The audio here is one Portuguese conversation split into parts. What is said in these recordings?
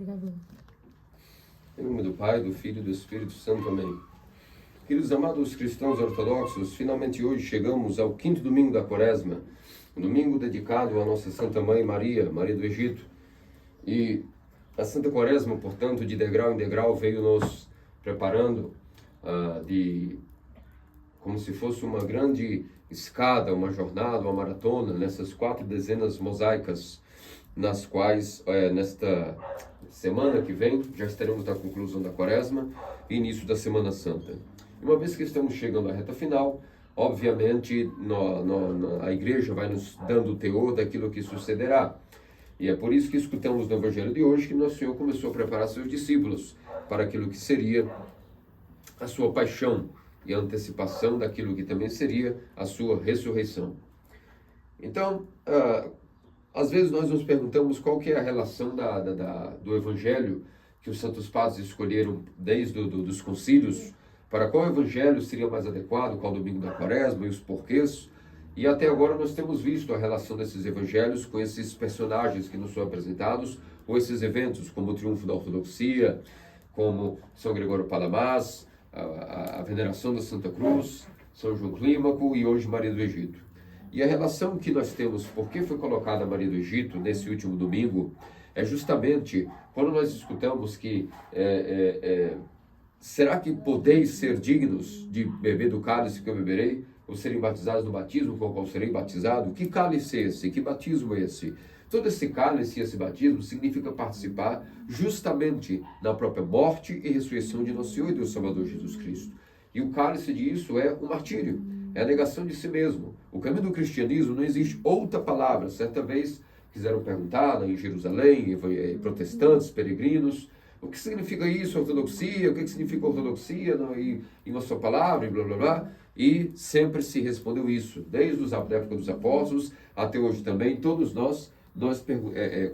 Em nome do Pai, do Filho e do Espírito Santo. Amém. Queridos amados cristãos ortodoxos, finalmente hoje chegamos ao quinto domingo da Quaresma, um domingo dedicado à nossa Santa Mãe Maria, Maria do Egito. E a Santa Quaresma, portanto, de degrau em degrau, veio nos preparando como se fosse uma grande escada, uma jornada, uma maratona, nessas 4 dezenas mosaicas, nas quais, nesta semana que vem, já estaremos na conclusão da Quaresma e início da Semana Santa. E uma vez que estamos chegando à reta final, obviamente a Igreja vai nos dando o teor daquilo que sucederá. E é por isso que escutamos no Evangelho de hoje que Nosso Senhor começou a preparar seus discípulos para aquilo que seria a sua paixão e a antecipação daquilo que também seria a sua ressurreição. Então, às vezes nós nos perguntamos qual que é a relação do Evangelho que os Santos Padres escolheram desde dos concílios, para qual Evangelho seria mais adequado, qual domingo da Quaresma e os porquês. E até agora nós temos visto a relação desses Evangelhos com esses personagens que nos são apresentados, ou esses eventos, como o triunfo da ortodoxia, como São Gregório Palamas, a veneração da Santa Cruz, São João Clímaco e hoje Maria do Egito. E a relação que nós temos, por que foi colocada Maria do Egito nesse último domingo, é justamente quando nós escutamos que será que podeis ser dignos de beber do cálice que eu beberei, ou serem batizados no batismo com o qual serei batizado? Que cálice é esse? Que batismo é esse? Todo esse cálice e esse batismo significa participar justamente na própria morte e ressurreição de nosso Senhor e Deus Salvador Jesus Cristo. E o cálice disso é o martírio, é a negação de si mesmo. O caminho do cristianismo não existe outra palavra. Certa vez quiseram perguntar lá em Jerusalém, protestantes, peregrinos, o que significa isso, ortodoxia, o que significa ortodoxia em uma só palavra, e blá blá blá. E sempre se respondeu isso, desde a época dos apóstolos até hoje também. Todos nós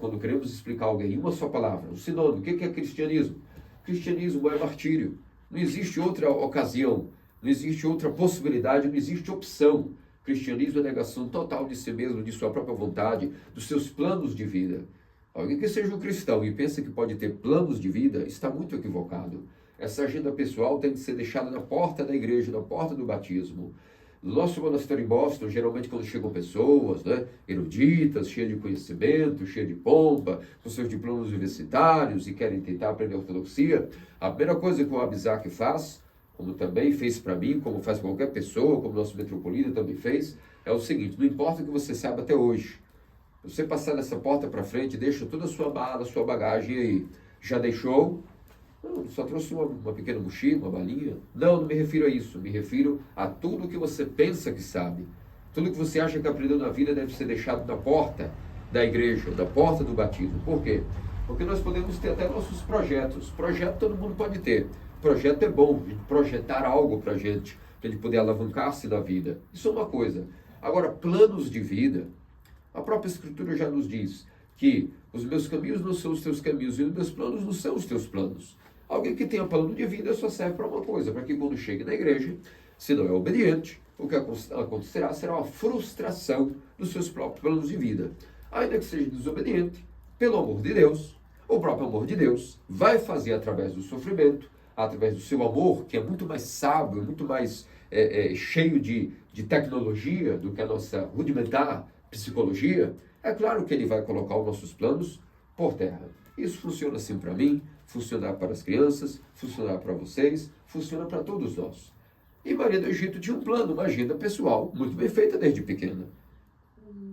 quando queremos explicar alguém em uma só palavra, um sinônimo, o que é cristianismo? Cristianismo é martírio. Não existe outra ocasião, não existe outra possibilidade, não existe opção. Cristianismo é negação total de si mesmo, de sua própria vontade, dos seus planos de vida. Alguém que seja um cristão e pensa que pode ter planos de vida, está muito equivocado. Essa agenda pessoal tem que ser deixada na porta da igreja, na porta do batismo. No nosso monastério em Boston, geralmente quando chegam pessoas, eruditas, cheias de conhecimento, cheias de pompa, com seus diplomas universitários e querem tentar aprender ortodoxia, a primeira coisa que o Abizak faz, como também fez para mim, como faz para qualquer pessoa, como nosso metropolita também fez, é o seguinte: não importa o que você saiba até hoje, você passar dessa porta para frente, deixa toda a sua mala, a sua bagagem aí. Já deixou? Não, só trouxe uma pequena mochila, uma balinha. Não me refiro a isso. Me refiro a tudo que você pensa que sabe. Tudo que você acha que aprendeu na vida deve ser deixado na porta da igreja, na porta do batismo. Por quê? Porque nós podemos ter até nossos projetos. Projeto todo mundo pode ter. Projeto é bom, projetar algo para a gente poder alavancar-se na vida. Isso é uma coisa. Agora, planos de vida, a própria Escritura já nos diz que os meus caminhos não são os teus caminhos e os meus planos não são os teus planos. Alguém que tenha plano de vida só serve para uma coisa, para que quando chegue na igreja, se não é obediente, o que acontecerá será uma frustração dos seus próprios planos de vida. Ainda que seja desobediente, pelo amor de Deus, o próprio amor de Deus vai fazer através do sofrimento, através do seu amor, que é muito mais sábio, muito mais cheio de tecnologia do que a nossa rudimentar psicologia. É claro que ele vai colocar os nossos planos por terra. Isso funciona assim para mim, funciona para as crianças, funciona para vocês, funciona para todos nós. E Maria do Egito tinha um plano, uma agenda pessoal, muito bem feita desde pequena.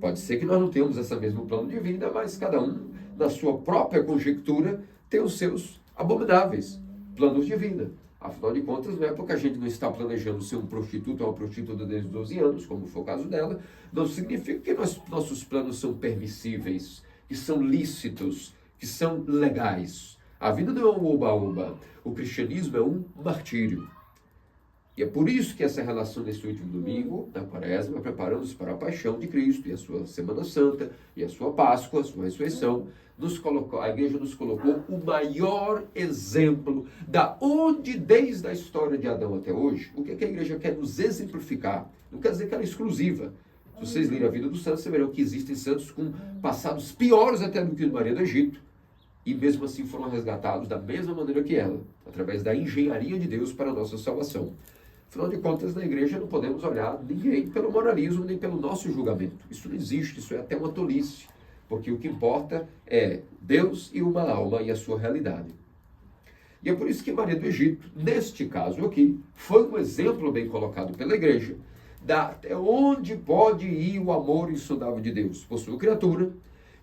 Pode ser que nós não tenhamos esse mesmo plano de vida, mas cada um, na sua própria conjectura, tem os seus abomináveis planos de vida. Afinal de contas, não é porque a gente não está planejando ser um prostituto ou uma prostituta desde os 12 anos, como foi o caso dela, não significa que nossos planos são permissíveis, que são lícitos, que são legais. A vida não é um oba-oba. O cristianismo é um martírio. E é por isso que essa relação desse último domingo, da Quaresma, preparamos para a paixão de Cristo, e a sua Semana Santa, e a sua Páscoa, a sua ressurreição, a igreja nos colocou o maior exemplo da onde, desde a história de Adão até hoje, o que a igreja quer nos exemplificar. Não quer dizer que ela é exclusiva. Se vocês lerem a vida dos santos, vocês verão que existem santos com passados piores até do que o de Maria do Egito, e mesmo assim foram resgatados da mesma maneira que ela, através da engenharia de Deus para a nossa salvação. Afinal de contas, na igreja não podemos olhar ninguém pelo moralismo nem pelo nosso julgamento. Isso não existe, isso é até uma tolice, porque o que importa é Deus e uma alma e a sua realidade. E é por isso que Maria do Egito, neste caso aqui, foi um exemplo bem colocado pela igreja, até onde pode ir o amor insondável de Deus por sua criatura,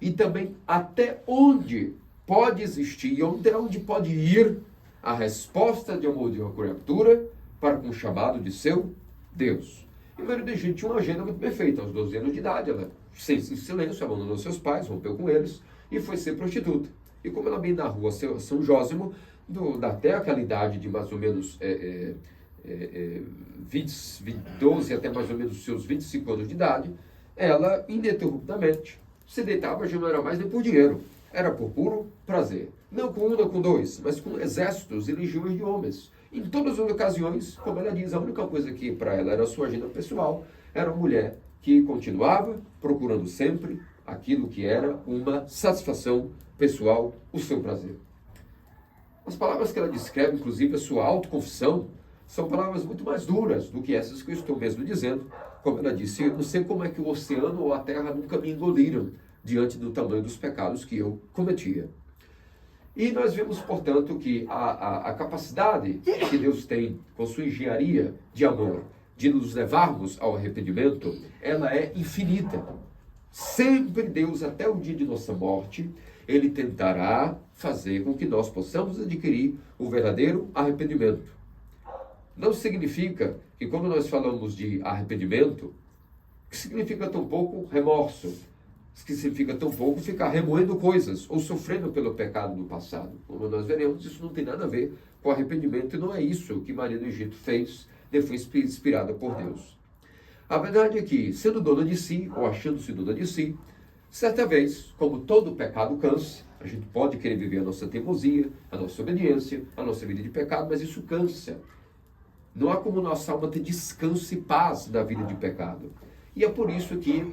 e também até onde pode existir e até onde pode ir a resposta de amor de uma criatura para com o chamado de seu Deus. E Maria do Egito tinha uma agenda muito bem feita. Aos 12 anos de idade, ela, em silêncio, abandonou seus pais, rompeu com eles e foi ser prostituta. E como ela bem narrou a São Jósimo, até aquela idade de mais ou menos 12 até mais ou menos os seus 25 anos de idade, ela ininterruptamente se deitava, já não era mais nem por dinheiro, era por puro prazer. Não com um, não com dois, mas com exércitos e legiões de homens. Em todas as ocasiões, como ela diz, a única coisa que para ela era a sua agenda pessoal, era uma mulher que continuava procurando sempre aquilo que era uma satisfação pessoal, o seu prazer. As palavras que ela descreve, inclusive a sua autoconfissão, são palavras muito mais duras do que essas que eu estou mesmo dizendo. Como ela disse, eu não sei como é que o oceano ou a terra nunca me engoliram diante do tamanho dos pecados que eu cometia. E nós vemos, portanto, que a capacidade que Deus tem com sua engenharia de amor, de nos levarmos ao arrependimento, ela é infinita. Sempre Deus, até o dia de nossa morte, Ele tentará fazer com que nós possamos adquirir o verdadeiro arrependimento. Não significa que quando nós falamos de arrependimento, que significa tão pouco remorso, que significa tão pouco ficar remoendo coisas ou sofrendo pelo pecado do passado. Como nós veremos, isso não tem nada a ver com arrependimento e não é isso que Maria do Egito fez, depois inspirada por Deus. A verdade é que, sendo dona de si, ou achando-se dona de si, certa vez, como todo pecado cansa, a gente pode querer viver a nossa teimosia, a nossa obediência, a nossa vida de pecado, mas isso cansa. Não há como nossa alma ter descanso e paz na vida de pecado. E é por isso que,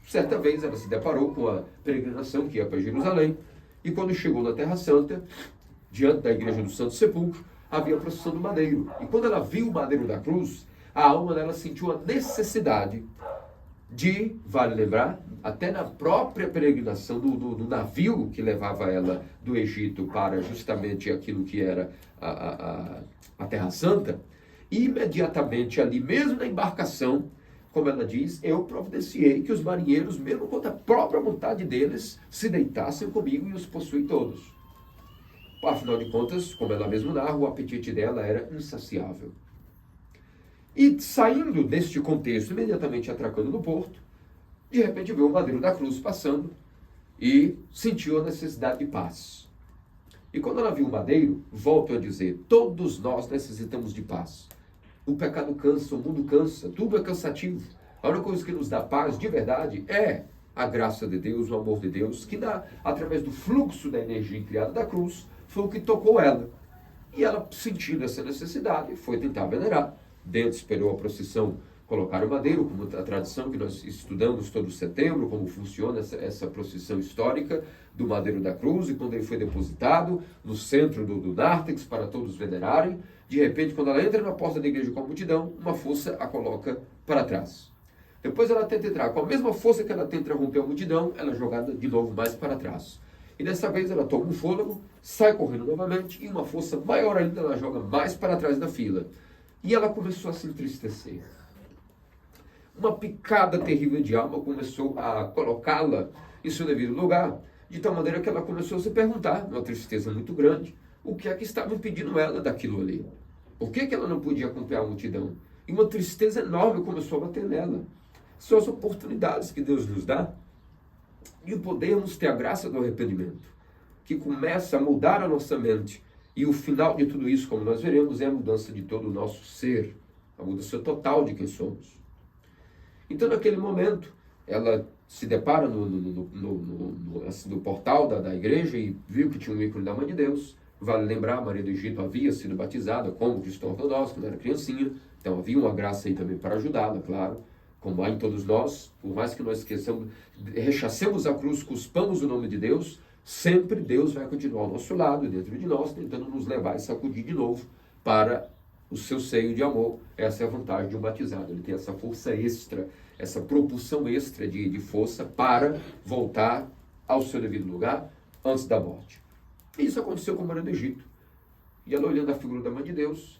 certa vez, ela se deparou com a peregrinação que ia para Jerusalém, e quando chegou na Terra Santa, diante da igreja do Santo Sepulcro, havia a procissão do madeiro. E quando ela viu o madeiro da cruz, a alma dela sentiu a necessidade de, vale lembrar, até na própria peregrinação do navio que levava ela do Egito para justamente aquilo que era a Terra Santa, imediatamente ali mesmo na embarcação, como ela diz, eu providenciei que os marinheiros, mesmo contra a própria vontade deles, se deitassem comigo e os possuem todos. Afinal de contas, como ela mesma narra, o apetite dela era insaciável. E saindo deste contexto, imediatamente atracando no porto, de repente viu o madeiro da cruz passando e sentiu a necessidade de paz. E quando ela viu o madeiro, volto a dizer, todos nós necessitamos de paz. O pecado cansa, o mundo cansa, tudo é cansativo. A única coisa que nos dá paz de verdade é a graça de Deus, o amor de Deus, que dá, através do fluxo da energia criada da cruz, foi o que tocou ela. E ela, sentindo essa necessidade, foi tentar venerar. Dentro esperou a procissão colocar o madeiro, como a tradição que nós estudamos todo setembro, como funciona essa procissão histórica do madeiro da cruz, e quando ele foi depositado no centro do nártex para todos venerarem, de repente, quando ela entra na porta da igreja com a multidão, uma força a coloca para trás. Depois ela tenta entrar, com a mesma força que ela tenta romper a multidão, ela é jogada de novo mais para trás. E dessa vez ela toma um fôlego, sai correndo novamente, e uma força maior ainda ela joga mais para trás da fila. E ela começou a se entristecer. Uma picada terrível de alma começou a colocá-la em seu devido lugar, de tal maneira que ela começou a se perguntar, uma tristeza muito grande, o que é que estava impedindo ela daquilo ali? Por que ela não podia acompanhar a multidão? E uma tristeza enorme começou a bater nela. São as oportunidades que Deus nos dá de podermos ter a graça do arrependimento, que começa a mudar a nossa mente. E o final de tudo isso, como nós veremos, é a mudança de todo o nosso ser, a mudança total de quem somos. Então, naquele momento, ela se depara no portal da igreja e viu que tinha um ícone da Mãe de Deus. Vale lembrar, Maria do Egito havia sido batizada como cristã ortodoxa, quando era criancinha, então havia uma graça aí também para ajudá-la, claro, como há em todos nós, por mais que nós esqueçamos, rechacemos a cruz, cuspamos o nome de Deus, sempre Deus vai continuar ao nosso lado, dentro de nós, tentando nos levar e sacudir de novo para o seu seio de amor. Essa é a vantagem de um batizado. Ele tem essa força extra, essa propulsão extra de força para voltar ao seu devido lugar antes da morte. E isso aconteceu com Maria do Egito. E ela, olhando a figura da Mãe de Deus,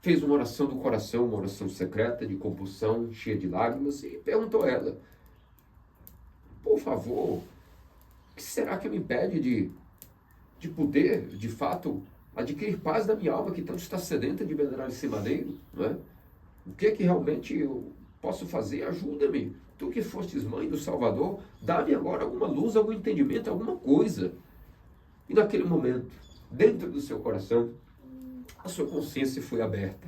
fez uma oração do coração, uma oração secreta, de compulsão, cheia de lágrimas, e perguntou a ela: por favor, o que será que me impede de poder, de fato, adquirir paz da minha alma, que tanto está sedenta de venerar esse madeiro? Não é? O que é que realmente eu posso fazer? Ajuda-me. Tu que fostes mãe do Salvador, dá-me agora alguma luz, algum entendimento, alguma coisa. E naquele momento, dentro do seu coração, a sua consciência foi aberta.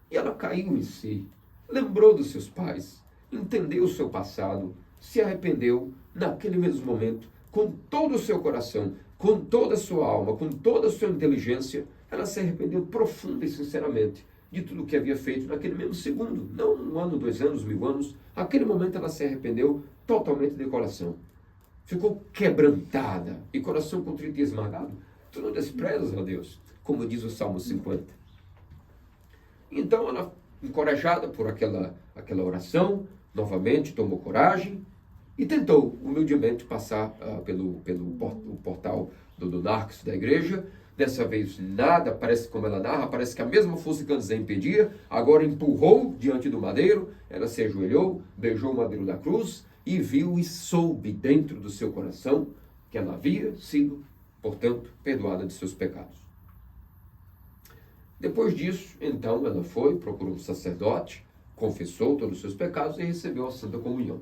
E ela caiu em si, lembrou dos seus pais, entendeu o seu passado, se arrependeu naquele mesmo momento, com todo o seu coração, com toda a sua alma, com toda a sua inteligência. Ela se arrependeu profunda e sinceramente de tudo que havia feito naquele mesmo segundo, não 1 ano, 2 anos, 1000 anos. Naquele momento ela se arrependeu totalmente de coração. Ficou quebrantada e coração contrito e esmagado. Tu não desprezas, ó Deus, como diz o Salmo 50. Então ela, encorajada por aquela oração, novamente tomou coragem e tentou humildemente passar pelo portal do Narcos da igreja. Dessa vez nada, parece como ela narra, parece que a mesma força que antes a impedia, agora empurrou diante do madeiro. Ela se ajoelhou, beijou o madeiro da cruz e viu e soube dentro do seu coração que ela havia sido, portanto, perdoada de seus pecados. Depois disso, então, ela foi, procurou um sacerdote, confessou todos os seus pecados e recebeu a Santa Comunhão.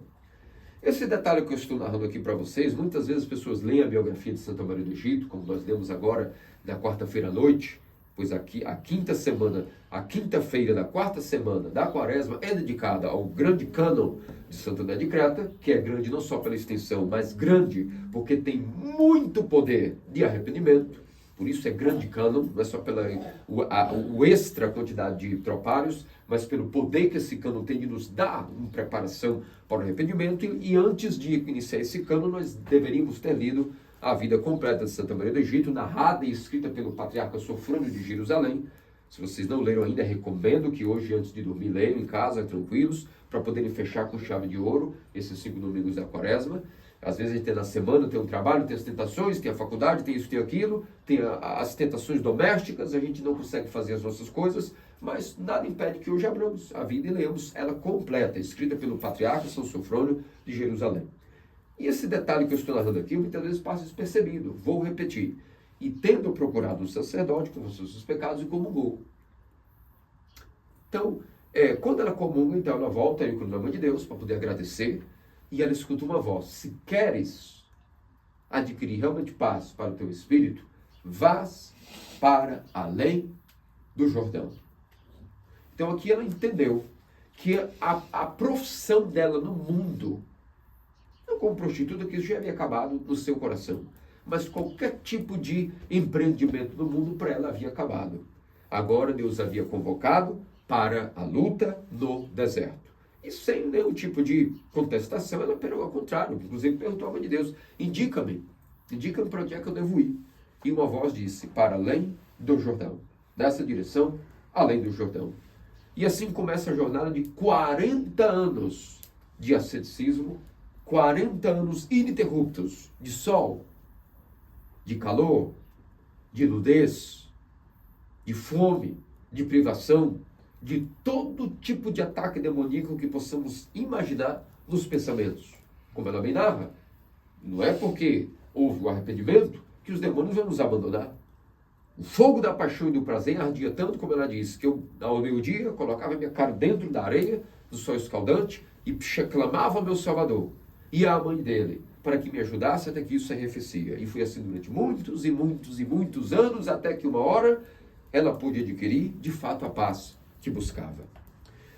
Esse detalhe que eu estou narrando aqui para vocês, muitas vezes as pessoas leem a biografia de Santa Maria do Egito, como nós lemos agora na quarta-feira à noite, pois aqui a quinta-feira da quarta semana da Quaresma é dedicada ao grande cânon de Santo André de Creta, que é grande não só pela extensão, mas grande porque tem muito poder de arrependimento. Por isso é grande cânon, não é só pela o extra quantidade de tropários, mas pelo poder que esse cânon tem de nos dar uma preparação para o arrependimento. E antes de iniciar esse cânon, nós deveríamos ter lido a vida completa de Santa Maria do Egito, narrada e escrita pelo patriarca Sofrônio de Jerusalém. Se vocês não leram ainda, recomendo que hoje, antes de dormir, leiam em casa, tranquilos, para poderem fechar com chave de ouro esses 5 domingos da Quaresma. Às vezes a gente tem na semana, tem um trabalho, tem as tentações, tem a faculdade, tem isso, tem aquilo, tem as tentações domésticas, a gente não consegue fazer as nossas coisas, mas nada impede que hoje abramos a vida e leamos ela completa, escrita pelo patriarca São Sofrônio de Jerusalém. E esse detalhe que eu estou narrando aqui, muitas vezes passa despercebido, vou repetir. E tendo procurado um sacerdote, confessou seus pecados e comungou. Então, quando ela comunga, então ela volta com o nome de Deus para poder agradecer. E ela escuta uma voz: se queres adquirir realmente paz para o teu espírito, vás para além do Jordão. Então aqui ela entendeu que a profissão dela no mundo, não como prostituta, que isso já havia acabado no seu coração, mas qualquer tipo de empreendimento no mundo para ela havia acabado. Agora Deus havia convocado para a luta no deserto. E sem nenhum tipo de contestação, ela perou ao contrário. Inclusive perguntou à Mãe de Deus: indica-me para onde é que eu devo ir. E uma voz disse: para além do Jordão. Nessa direção, além do Jordão. E assim começa a jornada de 40 anos de asceticismo, 40 anos ininterruptos de sol, de calor, de nudez, de fome, de privação, de todo tipo de ataque demoníaco que possamos imaginar nos pensamentos. Como ela bem narra, não é porque houve o arrependimento que os demônios vão nos abandonar. O fogo da paixão e do prazer ardia tanto, como ela disse, que eu, ao meio-dia, colocava minha cara dentro da areia, do sol escaldante, e clamava ao meu Salvador e à mãe dele, para que me ajudasse até que isso se arrefecia. E foi assim durante muitos e muitos e muitos anos, até que uma hora ela pôde adquirir, de fato, a paz que buscava.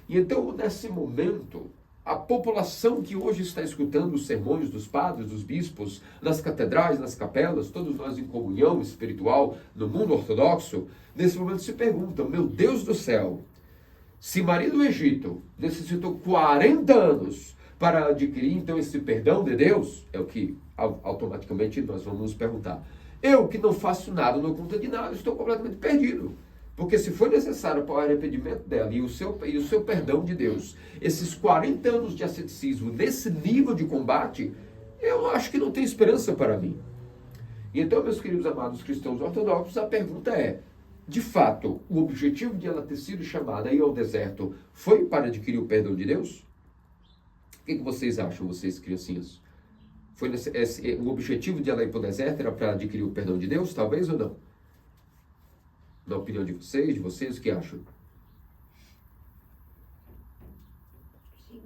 E então, nesse momento, a população que hoje está escutando os sermões dos padres, dos bispos, nas catedrais, nas capelas, todos nós em comunhão espiritual no mundo ortodoxo, nesse momento se perguntam: meu Deus do céu, se Maria do Egito necessitou 40 anos para adquirir então esse perdão de Deus? É o que automaticamente nós vamos nos perguntar. Eu que não faço nada, não conta de nada, estou completamente perdido. Porque se for necessário para o arrependimento dela e o seu perdão de Deus, esses 40 anos de asceticismo, nesse nível de combate, eu acho que não tem esperança para mim. E então, meus queridos amados cristãos ortodoxos, a pergunta é, de fato, o objetivo de ela ter sido chamada aí ao deserto foi para adquirir o perdão de Deus? O que vocês acham, vocês criancinhas? O objetivo de ela ir para o deserto era para adquirir o perdão de Deus, talvez ou não? Na opinião de vocês, o que acham? Sim.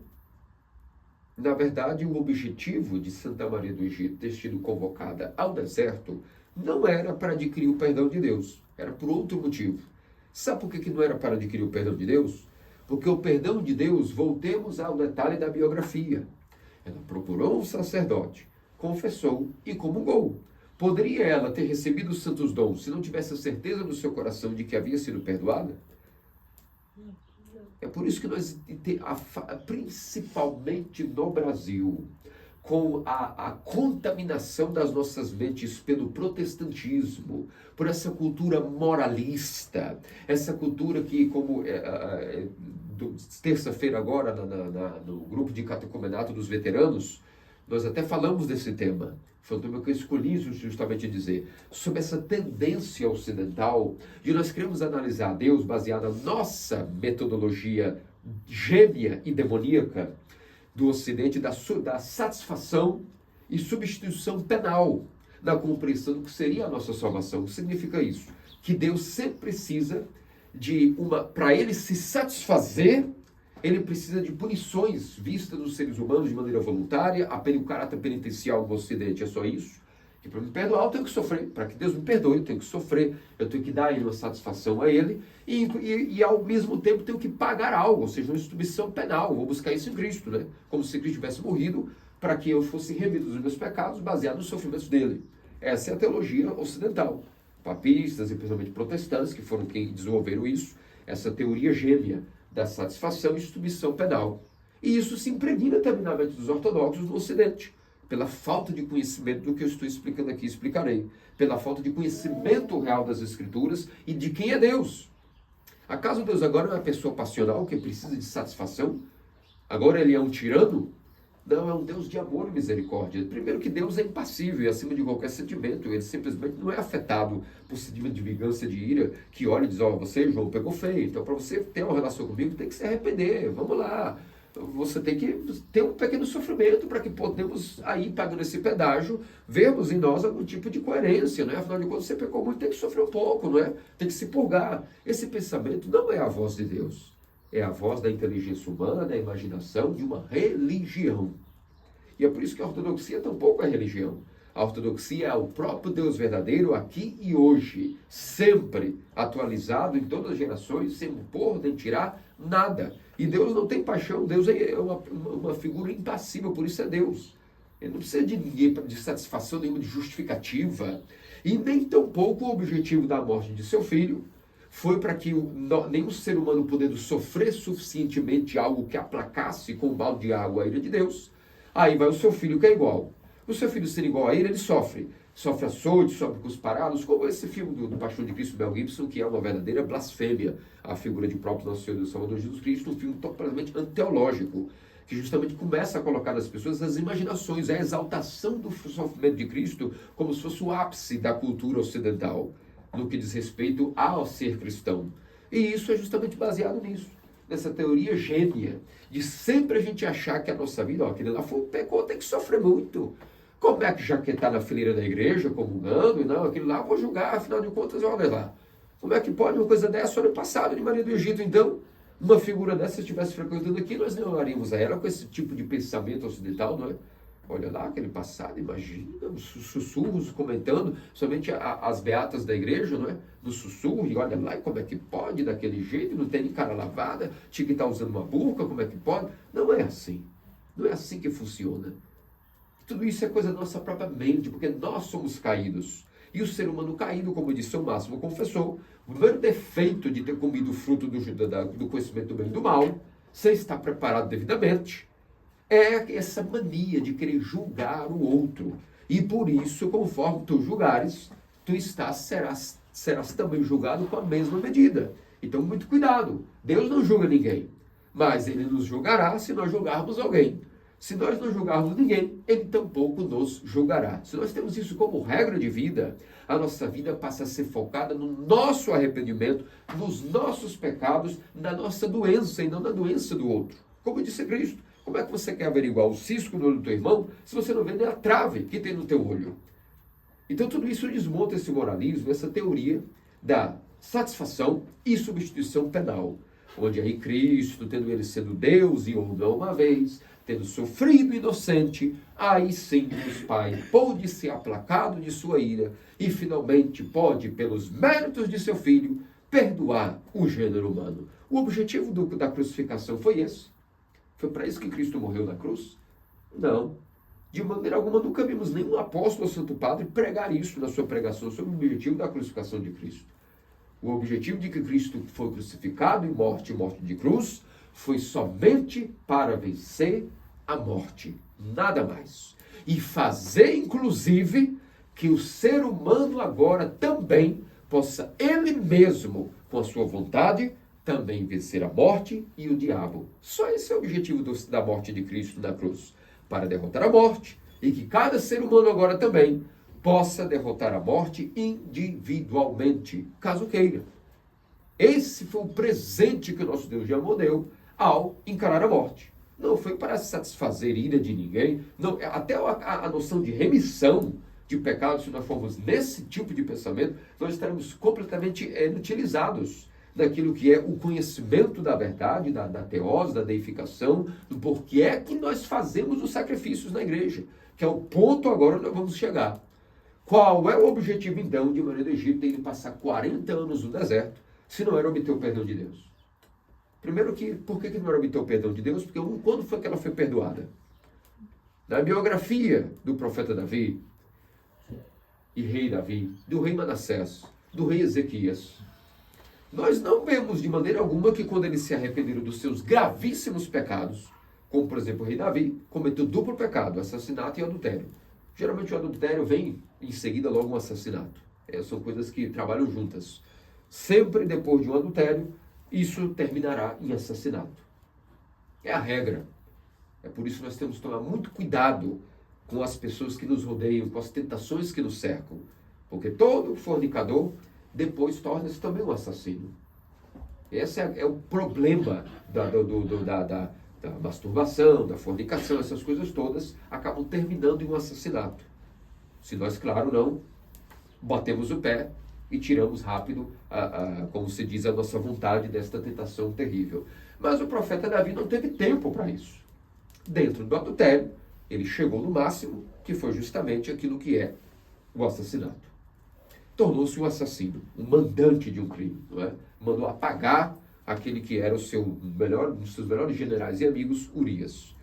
Na verdade, o objetivo de Santa Maria do Egito ter sido convocada ao deserto não era para adquirir o perdão de Deus, era por outro motivo. Sabe por que não era para adquirir o perdão de Deus? Porque o perdão de Deus, voltemos ao detalhe da biografia. Ela procurou um sacerdote, confessou e comungou. Poderia ela ter recebido os santos dons se não tivesse a certeza no seu coração de que havia sido perdoada? É por isso que nós, principalmente no Brasil, com a contaminação das nossas mentes pelo protestantismo, por essa cultura moralista, essa cultura que, como terça-feira agora, no grupo de catecumenato dos veteranos, nós até falamos desse tema. Foi um tema que eu escolhi justamente dizer, sobre essa tendência ocidental de nós queremos analisar Deus baseada na nossa metodologia gêmea e demoníaca do Ocidente, da satisfação e substituição penal na compreensão do que seria a nossa salvação. O que significa isso? Que Deus sempre precisa para ele se satisfazer, ele precisa de punições vistas nos seres humanos de maneira voluntária, o caráter penitencial do Ocidente é só isso, que para me perdoar eu tenho que sofrer, para que Deus me perdoe eu tenho que sofrer, eu tenho que dar a ele uma satisfação a ele, e ao mesmo tempo tenho que pagar algo, ou seja, uma instituição penal, vou buscar isso em Cristo, né? Como se Cristo tivesse morrido para que eu fosse remido dos meus pecados baseado nos sofrimentos dele. Essa é a teologia ocidental. Papistas e principalmente protestantes, que foram quem desenvolveram isso, essa teoria gêmea da satisfação e instituição penal. E isso se impregna também na mente dos ortodoxos no Ocidente, pela falta de conhecimento do que eu estou explicando aqui, explicarei, pela falta de conhecimento real das Escrituras e de quem é Deus. Acaso Deus agora é uma pessoa passional que precisa de satisfação? Agora ele é um tirano? Não, é um Deus de amor e misericórdia. Primeiro que Deus é impassível e acima de qualquer sentimento. Ele simplesmente não é afetado por sentimento de vingança, de ira, que olha e diz, você, João, pegou feio. Então, para você ter uma relação comigo, tem que se arrepender. Vamos lá. Você tem que ter um pequeno sofrimento para que podemos, aí, pagando esse pedágio, vermos em nós algum tipo de coerência, não é? Afinal de contas, você pecou muito, tem que sofrer um pouco, não é? Tem que se purgar. Esse pensamento não é a voz de Deus. É a voz da inteligência humana, da imaginação, de uma religião. E é por isso que a ortodoxia tampouco é religião. A ortodoxia é o próprio Deus verdadeiro aqui e hoje, sempre atualizado em todas as gerações, sem pôr nem tirar nada. E Deus não tem paixão, Deus é uma figura impassível, por isso é Deus. Ele não precisa de ninguém, de satisfação nenhuma, de justificativa. E nem tampouco o objetivo da morte de seu filho foi para que nenhum ser humano podendo sofrer suficientemente algo que aplacasse com um balde de água a ira de Deus. Aí vai o seu filho que é igual. O seu filho sendo igual a ele sofre. Sofre açoite, sofre cusparados, como esse filme do Paixão de Cristo, Mel Gibson, que é uma verdadeira blasfêmia, a figura de próprio nosso Senhor e Salvador Jesus Cristo, um filme totalmente anteológico, que justamente começa a colocar nas pessoas as imaginações, a exaltação do sofrimento de Cristo, como se fosse o ápice da cultura ocidental, no que diz respeito ao ser cristão. E isso é justamente baseado nisso, nessa teoria gêmea, de sempre a gente achar que a nossa vida, aquele lá foi um pecado, tem que sofrer muito. Como é que já que está na fileira da igreja, comungando, não, aquele lá eu vou julgar, afinal de contas, olha lá. Como é que pode uma coisa dessa? Ano passado, de Maria do Egito, então, uma figura dessa, se estivesse frequentando aqui, nós não olharíamos a ela com esse tipo de pensamento ocidental, não é? Olha lá, aquele passado, imagina, os sussurros comentando, somente as beatas da igreja, não é? No sussurro, e olha lá, e como é que pode daquele jeito, não tem nem cara lavada, tinha que estar usando uma burca, como é que pode? Não é assim. Não é assim que funciona. Tudo isso é coisa da nossa própria mente, porque nós somos caídos. E o ser humano caído, como disse São Máximo, confessou, o primeiro defeito de ter comido o fruto do conhecimento do bem e do mal, sem estar preparado devidamente, é essa mania de querer julgar o outro. E por isso, conforme tu julgares, serás também julgado com a mesma medida. Então, muito cuidado. Deus não julga ninguém, mas Ele nos julgará se nós julgarmos alguém. Se nós não julgarmos ninguém, Ele tampouco nos julgará. Se nós temos isso como regra de vida, a nossa vida passa a ser focada no nosso arrependimento, nos nossos pecados, na nossa doença e não na doença do outro. Como disse Cristo, como é que você quer averiguar o cisco no olho do teu irmão se você não vê nem a trave que tem no teu olho? Então tudo isso desmonta esse moralismo, essa teoria da satisfação e substituição penal, onde aí Cristo, tendo ele sendo Deus e ou não uma vez, tendo sofrido inocente, aí sim Deus Pai pôde ser aplacado de sua ira e finalmente pode, pelos méritos de seu Filho, perdoar o gênero humano. O objetivo da crucificação foi esse? Foi para isso que Cristo morreu na cruz? Não. De maneira alguma, nunca vimos nenhum apóstolo ou santo padre pregar isso na sua pregação sobre o objetivo da crucificação de Cristo. O objetivo de que Cristo foi crucificado e morte de cruz foi somente para vencer a morte, nada mais. E fazer, inclusive, que o ser humano agora também possa ele mesmo, com a sua vontade, também vencer a morte e o diabo. Só esse é o objetivo da morte de Cristo na cruz, para derrotar a morte e que cada ser humano agora também possa derrotar a morte individualmente, caso queira. Esse foi o presente que o nosso Deus de amor deu ao encarar a morte. Não foi para satisfazer ira de ninguém, não, até a noção de remissão de pecados, se nós formos nesse tipo de pensamento, nós estaremos completamente inutilizados daquilo que é o conhecimento da verdade, da teose, da deificação, do porquê é que nós fazemos os sacrifícios na igreja, que é o ponto agora onde nós vamos chegar. Qual é o objetivo, então, de Maria do Egito de ele passar 40 anos no deserto, se não era obter o perdão de Deus? Primeiro, por que não era obter o perdão de Deus? Porque quando foi que ela foi perdoada? Na biografia do profeta Davi, e rei Davi, do rei Manassés, do rei Ezequias, nós não vemos de maneira alguma que quando eles se arrependeram dos seus gravíssimos pecados, como por exemplo o rei Davi, cometeu duplo pecado, assassinato e adultério. Geralmente o adultério vem em seguida logo um assassinato. São coisas que trabalham juntas. Sempre depois de um adultério, isso terminará em assassinato. É a regra. É por isso que nós temos que tomar muito cuidado com as pessoas que nos rodeiam, com as tentações que nos cercam. Porque todo fornicador depois torna-se também um assassino. Esse é o problema da masturbação, da fornicação, essas coisas todas acabam terminando em um assassinato. Se nós, claro, não batemos o pé e tiramos rápido, como se diz, a nossa vontade desta tentação terrível. Mas o profeta Davi não teve tempo para isso. Dentro do adultério, ele chegou no máximo, que foi justamente aquilo que é o assassinato. Tornou-se um assassino, um mandante de um crime, não é? Mandou apagar aquele que era um dos seus melhores generais e amigos, Urias.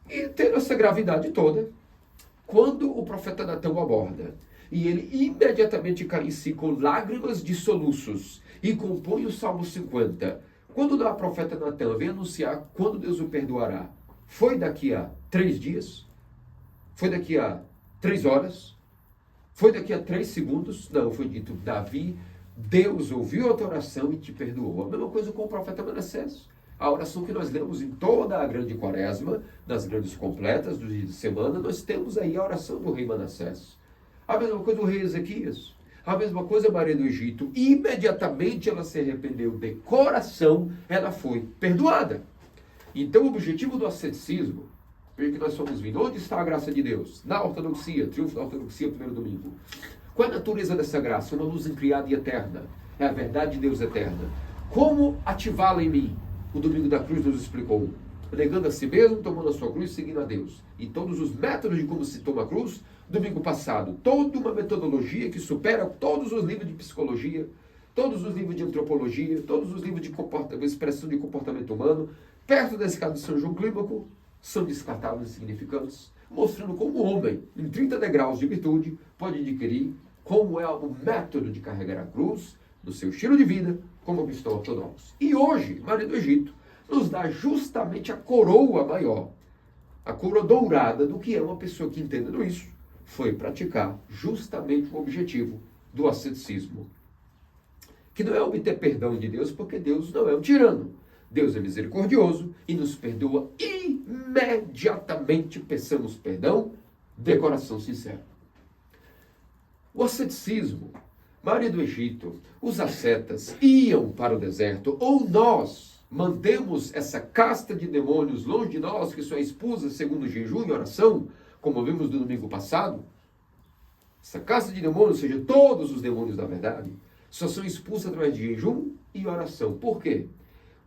E tendo essa gravidade toda, quando o profeta Natã o aborda, e ele imediatamente cai em si com lágrimas de soluços, e compõe o Salmo 50, quando o profeta Natã vem anunciar quando Deus o perdoará, foi daqui a 3 dias? Foi daqui a 3 horas? Foi daqui a 3 segundos? Não, foi dito, Davi, Deus ouviu a tua oração e te perdoou. A mesma coisa com o profeta Manassés. A oração que nós lemos em toda a grande quaresma, nas grandes completas dos dias de semana, nós temos aí a oração do rei Manassés. A mesma coisa do rei Ezequias. A mesma coisa Maria do Egito. Imediatamente ela se arrependeu de coração, ela foi perdoada. Então o objetivo do asceticismo, porque nós somos vindo, onde está a graça de Deus? Na ortodoxia, triunfo da ortodoxia, primeiro domingo. Qual é a natureza dessa graça? Uma luz incriada e eterna. É a verdade de Deus eterna. Como ativá-la em mim? O domingo da cruz nos explicou. Negando a si mesmo, tomando a sua cruz, seguindo a Deus. E todos os métodos de como se toma a cruz, domingo passado, toda uma metodologia que supera todos os livros de psicologia, todos os livros de antropologia, todos os livros de expressão de comportamento humano, perto da escada de São João Clímaco, são descartáveis e insignificantes, mostrando como o homem, em 30 degraus de virtude, pode adquirir como é o método de carregar a cruz no seu estilo de vida como cristão ortodoxo. E hoje, Maria do Egito nos dá justamente a coroa maior a coroa dourada do que é uma pessoa que, entendendo isso, foi praticar justamente o objetivo do asceticismo. Que não é obter perdão de Deus, porque Deus não é um tirano. Deus é misericordioso e nos perdoa imediatamente. Peçamos perdão de coração sincero. O asceticismo, Maria do Egito, os ascetas iam para o deserto, ou nós mantemos essa casta de demônios longe de nós, que só é expulsa segundo jejum e oração, como vimos no domingo passado. Essa casta de demônios, ou seja, todos os demônios da verdade, só são expulsos através de jejum e oração. Por quê?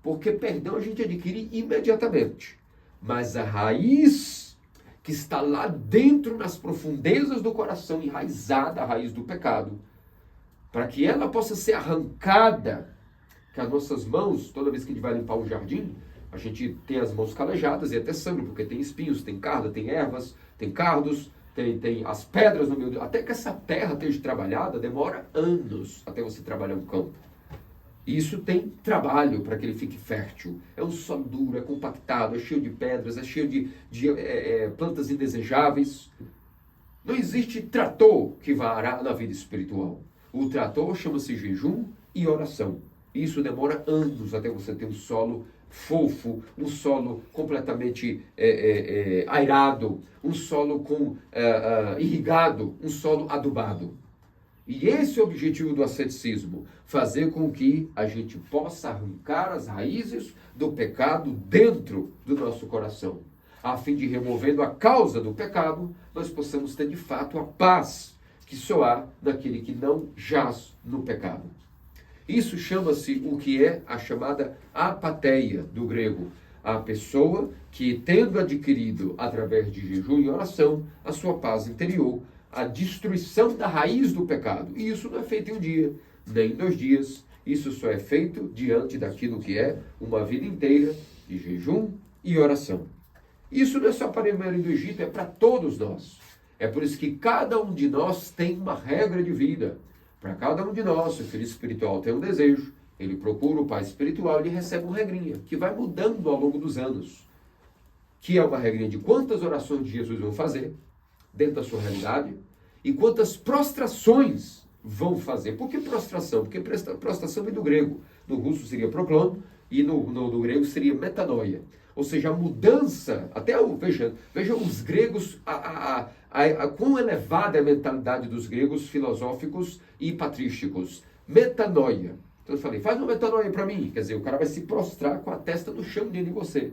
Porque perdão a gente adquire imediatamente. Mas a raiz que está lá dentro, nas profundezas do coração, enraizada, a raiz do pecado, para que ela possa ser arrancada, que as nossas mãos, toda vez que a gente vai limpar o jardim, a gente tem as mãos calejadas e até sangue, porque tem espinhos, tem carda, tem ervas, tem cardos, tem as pedras no meio. Até que essa terra esteja trabalhada, demora anos até você trabalhar um campo. E isso tem trabalho para que ele fique fértil. É um solo duro, é compactado, é cheio de pedras, é cheio de plantas indesejáveis. Não existe trator que vá arar na vida espiritual. O trator chama-se jejum e oração. Isso demora anos até você ter um solo fofo, um solo completamente airado, um solo irrigado, um solo adubado. E esse é o objetivo do asceticismo, fazer com que a gente possa arrancar as raízes do pecado dentro do nosso coração, a fim de, removendo a causa do pecado, nós possamos ter de fato a paz que só há daquele que não jaz no pecado. Isso chama-se o que é a chamada apatheia do grego, a pessoa que, tendo adquirido através de jejum e oração a sua paz interior, a destruição da raiz do pecado. E isso não é feito em um dia, nem em 2 dias. Isso só é feito diante daquilo que é uma vida inteira de jejum e oração. Isso não é só para a Maria do Egito, é para todos nós. É por isso que cada um de nós tem uma regra de vida. Para cada um de nós, se o filho espiritual tem um desejo, ele procura o pai espiritual, ele recebe uma regrinha, que vai mudando ao longo dos anos. Que é uma regrinha de quantas orações de Jesus vão fazer, dentro da sua realidade, e quantas prostrações vão fazer. Por que prostração? Porque prostração vem do grego. No russo seria proclamo, e no grego seria metanoia. Ou seja, a mudança, veja os gregos, quão elevada é a mentalidade dos gregos filosóficos e patrísticos. Metanoia. Então eu falei, faz uma metanoia para mim. Quer dizer, o cara vai se prostrar com a testa no chão dentro de você.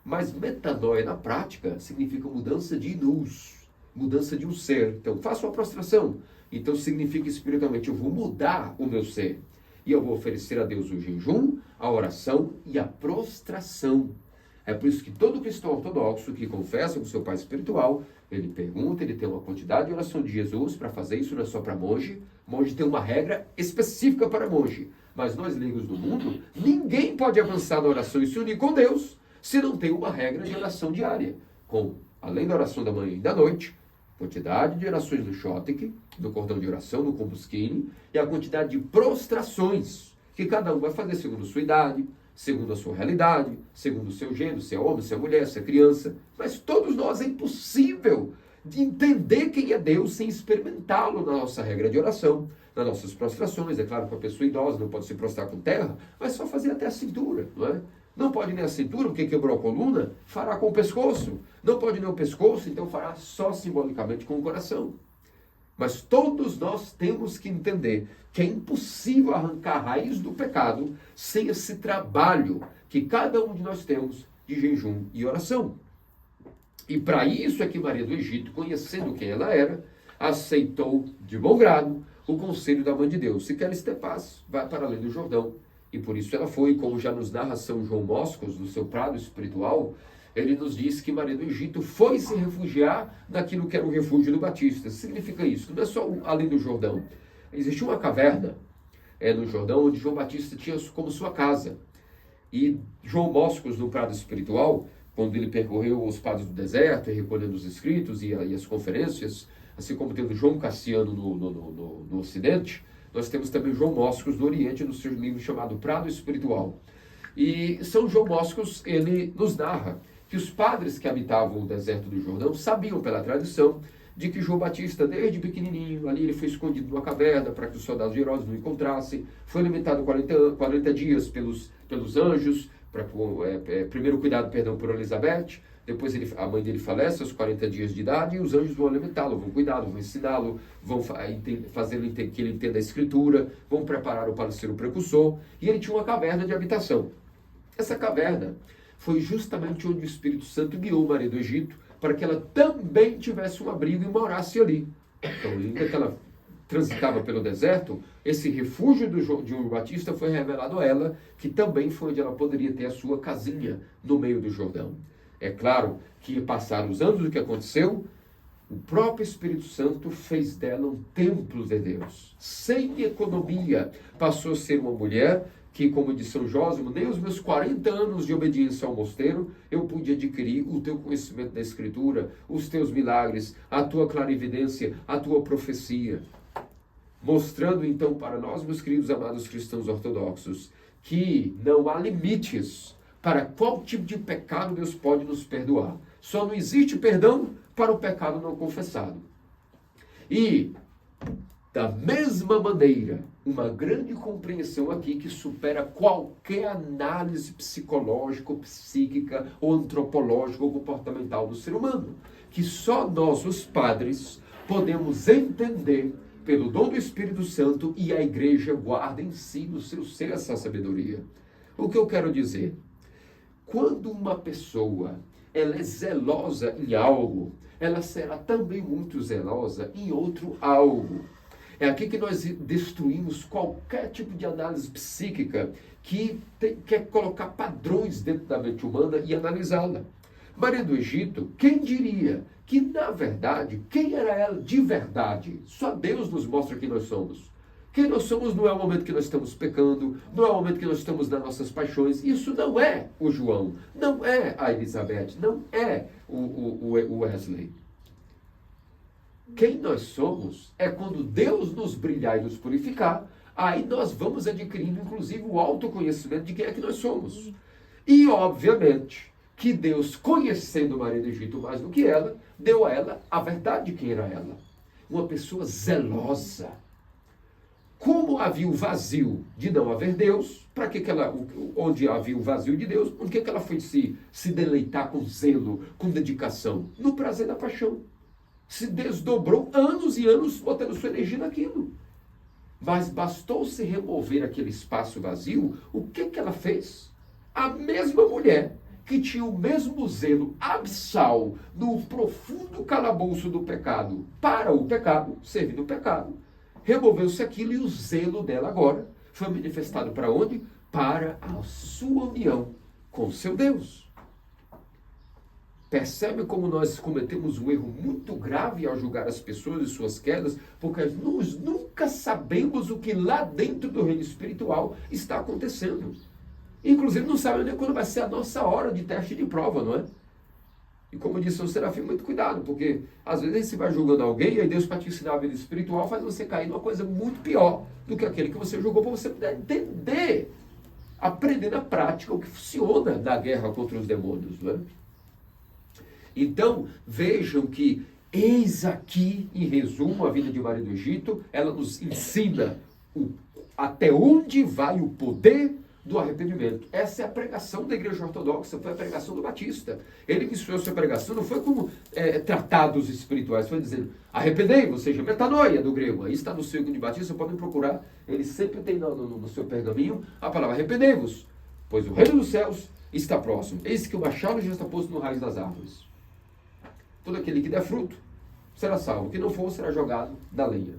Mas metanoia na prática significa mudança de nous, mudança de um ser. Então faça uma prostração. Então significa espiritualmente, eu vou mudar o meu ser. E eu vou oferecer a Deus o jejum, a oração e a prostração. É por isso que todo cristão ortodoxo que confessa com seu pai espiritual, ele pergunta, ele tem uma quantidade de oração de Jesus para fazer. Isso não é só para monge. Monge tem uma regra específica para monge. Mas nós, leigos do mundo, ninguém pode avançar na oração e se unir com Deus se não tem uma regra de oração diária. Com, além da oração da manhã e da noite, quantidade de orações no Chotek, do cordão de oração, no Compusquine, e a quantidade de prostrações que cada um vai fazer segundo a sua idade, segundo a sua realidade, segundo o seu gênero, se é homem, se é mulher, se é criança. Mas todos nós é impossível de entender quem é Deus sem experimentá-lo na nossa regra de oração, nas nossas prostrações. É claro que a pessoa idosa não pode se prostrar com terra, mas só fazer até a cintura, não é? Não pode nem a cintura, porque quebrou a coluna, fará com o pescoço. Não pode nem o pescoço, então fará só simbolicamente com o coração. Mas todos nós temos que entender que é impossível arrancar a raiz do pecado sem esse trabalho que cada um de nós temos de jejum e oração. E para isso é que Maria do Egito, conhecendo quem ela era, aceitou de bom grado o conselho da Mãe de Deus. Se queres ter paz, vai para além do Jordão. E por isso ela foi, como já nos narra São João Moscos, no seu prado espiritual, ele nos diz que Maria do Egito foi se refugiar naquilo que era o refúgio do Batista. Significa isso, não é só além do Jordão. Existia uma caverna no Jordão, onde João Batista tinha como sua casa. E João Moscos, no prado espiritual, quando ele percorreu os prados do deserto, recolhendo os escritos e as conferências, assim como tendo João Cassiano no Ocidente, nós temos também João Moscos no Oriente, no seu livro chamado Prado Espiritual. E São João Moscos, ele nos narra que os padres que habitavam o deserto do Jordão sabiam pela tradição de que João Batista, desde pequenininho, ali ele foi escondido numa caverna para que os soldados de Herodes não encontrassem, foi alimentado 40 dias pelos anjos, para primeiro cuidado, por Elizabeth, depois a mãe dele falece aos 40 dias de idade e os anjos vão alimentá-lo, vão cuidá-lo, vão ensiná-lo, vão fazer que ele entenda a escritura, vão preparar-o para ser o precursor, e ele tinha uma caverna de habitação. Essa caverna foi justamente onde o Espírito Santo guiou Maria do Egito para que ela também tivesse um abrigo e morasse ali. Então, enquanto ela transitava pelo deserto, esse refúgio de João Batista foi revelado a ela, que também foi onde ela poderia ter a sua casinha no meio do Jordão. É claro que passaram os anos, o que aconteceu? O próprio Espírito Santo fez dela um templo de Deus. Sem economia, passou a ser uma mulher que, como disse São Jósimo, nem os meus 40 anos de obediência ao mosteiro, eu pude adquirir o teu conhecimento da Escritura, os teus milagres, a tua clarividência, a tua profecia. Mostrando então para nós, meus queridos amados cristãos ortodoxos, que não há limites para qual tipo de pecado Deus pode nos perdoar. Só não existe perdão para o pecado não confessado. E, da mesma maneira, uma grande compreensão aqui que supera qualquer análise psicológica, ou psíquica, ou antropológica, ou comportamental do ser humano. Que só nós, os padres, podemos entender pelo dom do Espírito Santo, e a igreja guarda em si, no seu ser, essa sabedoria. O que eu quero dizer? Quando uma pessoa ela é zelosa em algo, ela será também muito zelosa em outro algo. É aqui que nós destruímos qualquer tipo de análise psíquica que quer colocar padrões dentro da mente humana e analisá-la. Maria do Egito, quem diria que, na verdade, quem era ela de verdade? Só Deus nos mostra quem nós somos. Quem nós somos não é o momento que nós estamos pecando, não é o momento que nós estamos nas nossas paixões. Isso não é o João, não é a Elizabeth, não é o Wesley. Quem nós somos é quando Deus nos brilhar e nos purificar, aí nós vamos adquirindo, inclusive, o autoconhecimento de quem é que nós somos. E, obviamente, que Deus, conhecendo Maria do Egito mais do que ela, deu a ela a verdade de quem era ela. Uma pessoa zelosa. Como havia o vazio de não haver Deus, para que ela, onde havia o vazio de Deus, por que ela foi se deleitar com zelo, com dedicação? No prazer da paixão. Se desdobrou anos e anos botando sua energia naquilo. Mas bastou se remover aquele espaço vazio, o que ela fez? A mesma mulher que tinha o mesmo zelo abissal no profundo calabouço do pecado para o pecado, servindo o pecado, removeu-se aquilo e o zelo dela agora foi manifestado para onde? Para a sua união com seu Deus. Percebe como nós cometemos um erro muito grave ao julgar as pessoas e suas quedas, porque nós nunca sabemos o que lá dentro do reino espiritual está acontecendo. Inclusive não sabemos nem quando vai ser a nossa hora de teste de prova, não é? E como disse o Serafim, muito cuidado, porque às vezes você vai julgando alguém e aí Deus, para te ensinar a vida espiritual, faz você cair numa coisa muito pior do que aquele que você julgou, para você poder entender, aprender na prática o que funciona na guerra contra os demônios, não é? Então, vejam que eis aqui, em resumo, a vida de Maria do Egito, ela nos ensina até onde vai o poder do arrependimento. Essa é a pregação da Igreja Ortodoxa, foi a pregação do Batista. Ele iniciou sua pregação, não foi como tratados espirituais, foi dizendo, arrependei-vos, ou seja, metanoia do grego. Aí está no seu de Batista, podem procurar, ele sempre tem no seu pergaminho a palavra arrependei-vos, pois o reino dos céus está próximo. Eis que o machado já está posto no raiz das árvores. Todo aquele que der fruto será salvo, que não for será jogado na lenha.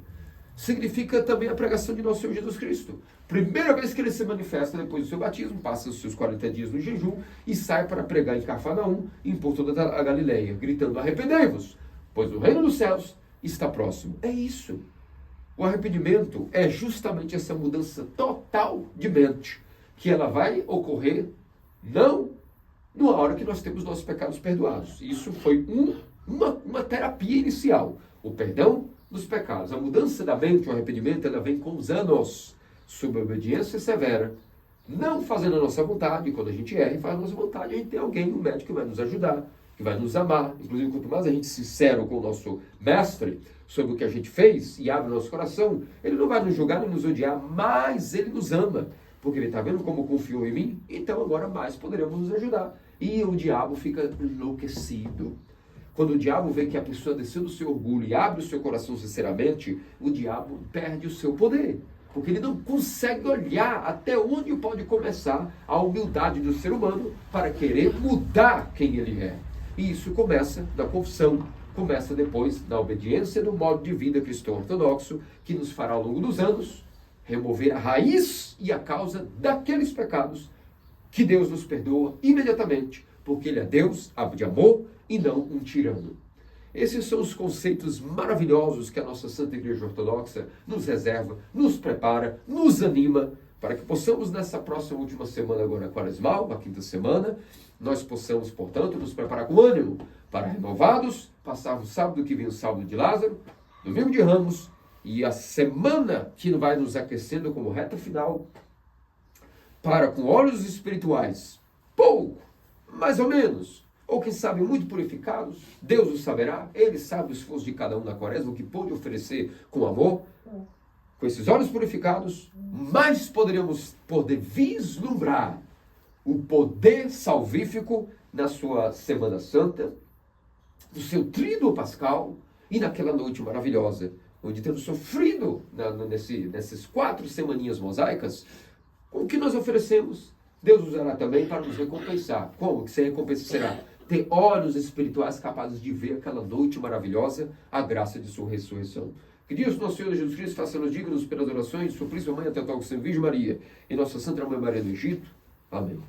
Significa também a pregação de nosso Senhor Jesus Cristo. Primeira vez que ele se manifesta depois do seu batismo, passa os seus 40 dias no jejum e sai para pregar em Cafarnaum, em por toda a Galileia, gritando, arrependei-vos, pois o reino dos céus está próximo. É isso. O arrependimento é justamente essa mudança total de mente, que ela vai ocorrer não na hora que nós temos nossos pecados perdoados. Isso foi uma terapia inicial. O perdão dos pecados. A mudança da mente, o arrependimento, ela vem com os anos, sob a obediência severa, não fazendo a nossa vontade. Quando a gente erra e faz a nossa vontade, a gente tem alguém, um médico, que vai nos ajudar, que vai nos amar. Inclusive, quanto mais a gente sincero com o nosso mestre sobre o que a gente fez e abre o nosso coração, ele não vai nos julgar nem nos odiar, mas ele nos ama. Porque ele está vendo como confiou em mim, então agora mais poderemos nos ajudar. E o diabo fica enlouquecido. Quando o diabo vê que a pessoa desceu do seu orgulho e abre o seu coração sinceramente, o diabo perde o seu poder. Porque ele não consegue olhar até onde pode começar a humildade do ser humano para querer mudar quem ele é. E isso começa da confissão, começa depois da obediência no modo de vida cristão ortodoxo, que nos fará ao longo dos anos remover a raiz e a causa daqueles pecados que Deus nos perdoa imediatamente, porque Ele é Deus de amor e não um tirano. Esses são os conceitos maravilhosos que a nossa Santa Igreja Ortodoxa nos reserva, nos prepara, nos anima, para que possamos nessa próxima última semana agora quaresmal, a quinta semana, nós possamos, portanto, nos preparar com ânimo para renovados, passarmos sábado que vem o sábado de Lázaro, domingo de Ramos, e a semana que vai nos aquecendo como reta final, para com olhos espirituais, pouco, mais ou menos, ou quem sabe muito purificados, Deus o saberá, Ele sabe o esforço de cada um na quaresma, o que pôde oferecer com amor, com esses olhos purificados, mais poderemos poder vislumbrar o poder salvífico na sua Semana Santa, no seu tríduo pascal e naquela noite maravilhosa, onde tendo sofrido nessas 4 semaninhas mosaicas, o que nós oferecemos, Deus usará também para nos recompensar. Como que essa recompensa será? Ter olhos espirituais capazes de ver aquela noite maravilhosa, a graça de sua ressurreição. Que Deus, nosso Senhor Jesus Cristo, faça-nos dignos pelas orações, sua príncipe mãe, até o Sem Virgem Maria, e nossa Santa Mãe Maria do Egito. Amém.